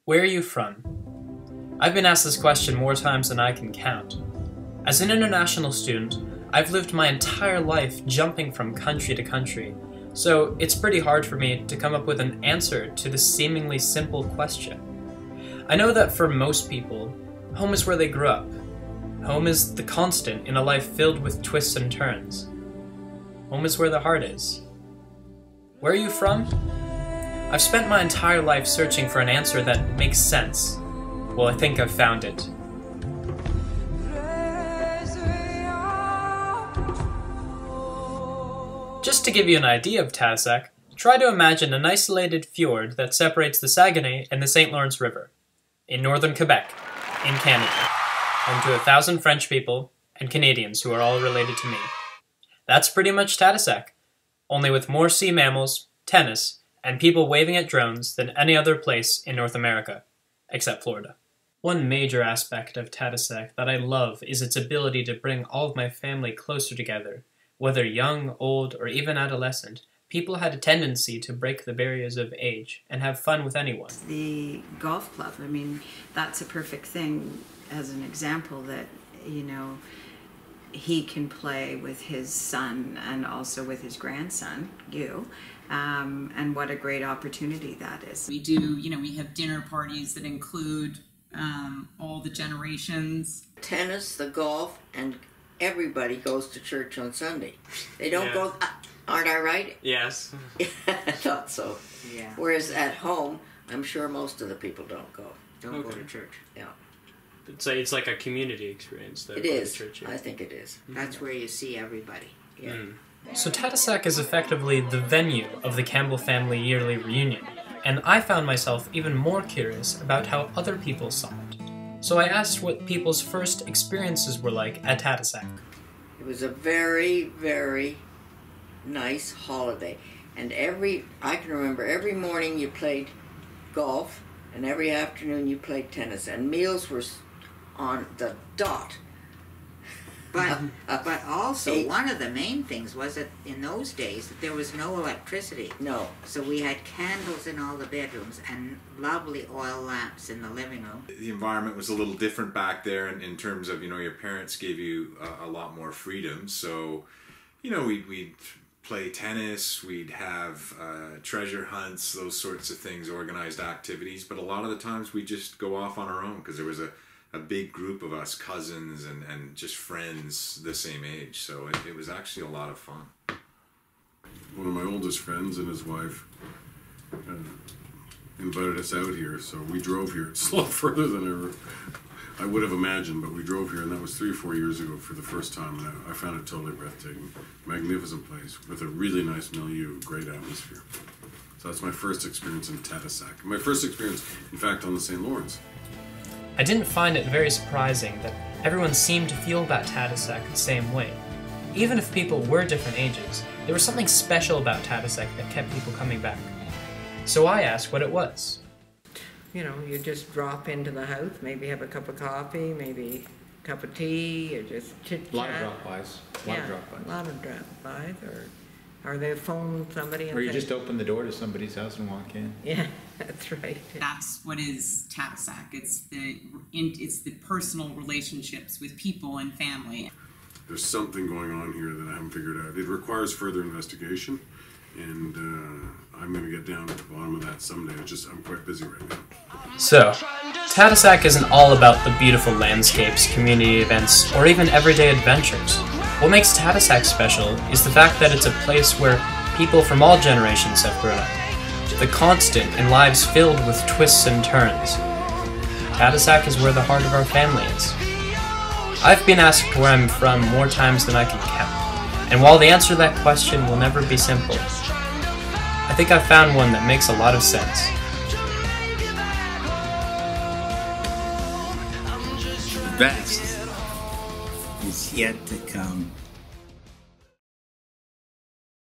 Where are you from? I've been asked this question more times than I can count. As an international student, I've lived my entire life jumping from country to country, so it's pretty hard for me to come up with an answer to this seemingly simple question. I know that for most people, home is where they grew up. Home is the constant in a life filled with twists and turns. Home is where the heart is. Where are you from? I've spent my entire life searching for an answer that makes sense. Well, I think I've found it. Just to give you an idea of Tadoussac, try to imagine an isolated fjord that separates the Saguenay and the St. Lawrence River, in northern Quebec, in Canada, home to 1,000 French people and Canadians who are all related to me. That's pretty much Tadoussac, only with more sea mammals, tennis, and people waving at drones than any other place in North America, except Florida. One major aspect of Tadoussac that I love is its ability to bring all of my family closer together. Whether young, old, or even adolescent, people had a tendency to break the barriers of age and have fun with anyone. The golf club, I mean, that's a perfect thing as an example that, you know, he can play with his son and also with his grandson, Gil, and what a great opportunity that is. We do, you know, we have dinner parties that include all the generations. Tennis, the golf, and everybody goes to church on Sunday. They don't go, aren't I right? Yes. I thought so. Yeah. Whereas at home, I'm sure most of the people don't go. Don't go to church. Yeah. It's like a community experience, though. It is. I think it is. That's where you see everybody. Yeah. So Tadoussac is effectively the venue of the Campbell family yearly reunion, and I found myself even more curious about how other people saw it. So I asked what people's first experiences were like at Tadoussac. It was a very, very nice holiday. And I can remember every morning you played golf, and every afternoon you played tennis, and meals were on the dot. But also, one of the main things was that in those days there was no electricity. No. So we had candles in all the bedrooms and lovely oil lamps in the living room. The environment was a little different back there in terms of, you know, your parents gave you a lot more freedom. So, you know, we'd play tennis, we'd have treasure hunts, those sorts of things, organized activities. But a lot of the times we'd just go off on our own because there was a big group of us, cousins and just friends the same age. So it was actually a lot of fun. One of my oldest friends and his wife invited us out here, so we drove here. It's a lot further than I would have imagined, but we drove here, and that was 3 or 4 years ago for the first time, and I found it totally breathtaking. Magnificent place with a really nice milieu, great atmosphere. So that's my first experience in Tadoussac. My first experience, in fact, on the St. Lawrence. I didn't find it very surprising that everyone seemed to feel about Tadoussac the same way. Even if people were different ages, there was something special about Tadoussac that kept people coming back. So I asked what it was. You know, you just drop into the house, maybe have a cup of coffee, maybe a cup of tea, or just chit-chat. A lot of drop-bys. A lot of drop-bys, or they phone somebody and or you say, just open the door to somebody's house and walk in. Yeah, that's right. That's what is Tadoussac. It's the personal relationships with people and family. There's something going on here that I haven't figured out. It requires further investigation, and I'm going to get down to the bottom of that someday. I'm quite busy right now. So, Tadoussac isn't all about the beautiful landscapes, community events, or even everyday adventures. What makes Tadoussac special is the fact that it's a place where people from all generations have grown up. The constant in lives filled with twists and turns. Tadoussac is where the heart of our family is. I've been asked where I'm from more times than I can count, and while the answer to that question will never be simple, I think I've found one that makes a lot of sense. The best is yet to come.